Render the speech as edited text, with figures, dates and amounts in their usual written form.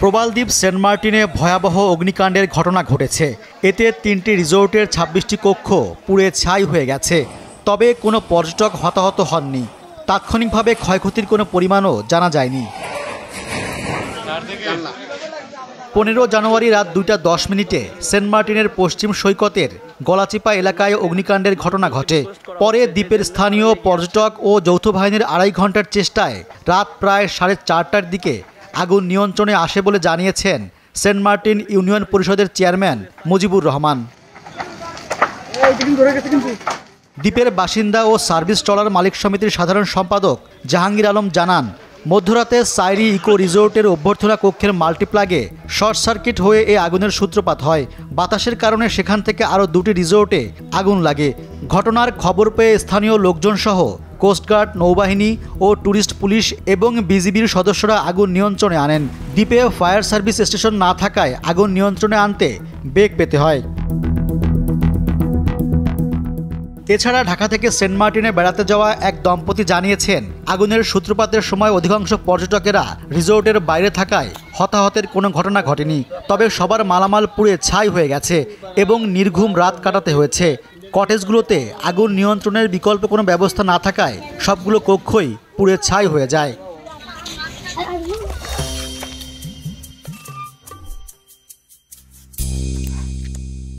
প্রবালদ্বীপ Saint মার্টিনে ভয়াবহ অগ্নিকাণ্ডের ঘটনা ঘটেছে। এতে ৩টি রিসোর্টের ২৬টি কক্ষ পুড়ে ছাই হয়ে গেছে। তবে কোনো পর্যটক হতাহত হননি। তাৎক্ষণিকভাবে ক্ষয়ক্ষতির কোনো পরিমাণও জানা যায়নি। ১৫ জানুয়ারি রাত ২টা ১০ সেন্ট মার্টিনের পশ্চিম সৈকতের গলাচিপা এলাকায় অগ্নিকাণ্ডের ঘটনা ঘটে। পরে দ্বীপের স্থানীয় পর্যটক ও যৌথ বাহিনীর ২.৫ ঘন্টার চেষ্টায় রাত প্রায় ৪:৩০টার দিকে আগুন নিয়ন্ত্রণে আসে বলে জানিয়েছেন সেন্ট মার্টিন ইউনিয়ন পরিষদের চেয়ারম্যান মুজিবুর রহমান। দ্বীপের বাসিন্দা ও সার্ভিস ট্রলার মালিক সমিতির সাধারণ সম্পাদক জাহাঙ্গীর আলম জানান, মধ্যরাতে সাইরি ইকো রিসোর্টের অভ্যর্থনা কক্ষের মাল্টিপ্লাগে শর্ট সার্কিট হয়ে এই আগুনের সূত্রপাত হয়। বাতাসের কারণে সেখান থেকে আরও ২টি রিসোর্টে আগুন লাগে। ঘটনার খবর পেয়ে স্থানীয় লোকজন সহ কোস্টগার্ড, নৌবাহিনী ও ট্যুরিস্ট পুলিশ এবং বিজিবির সদস্যরা আগুন নিয়ন্ত্রণে আনেন। দ্বীপে ফায়ার সার্ভিস স্টেশন না থাকায় আগুন নিয়ন্ত্রণে আনতে বেগ পেতে হয়। এছাড়া ঢাকা থেকে সেন্ট মার্টিনে বেড়াতে যাওয়া এক দম্পতি জানিয়েছেন, আগুনের সূত্রপাতের সময় অধিকাংশ পর্যটকেরা রিসোর্টের বাইরে থাকায় হতাহতের কোনো ঘটনা ঘটেনি। তবে সবার মালামাল পুড়ে ছাই হয়ে গেছে এবং নির্ঘুম রাত কাটাতে হয়েছে। কটেজগুলোতে আগুন নিয়ন্ত্রণের বিকল্প কোনো ব্যবস্থা না থাকায় সবগুলো কক্ষই পুড়ে ছাই হয়ে যায়।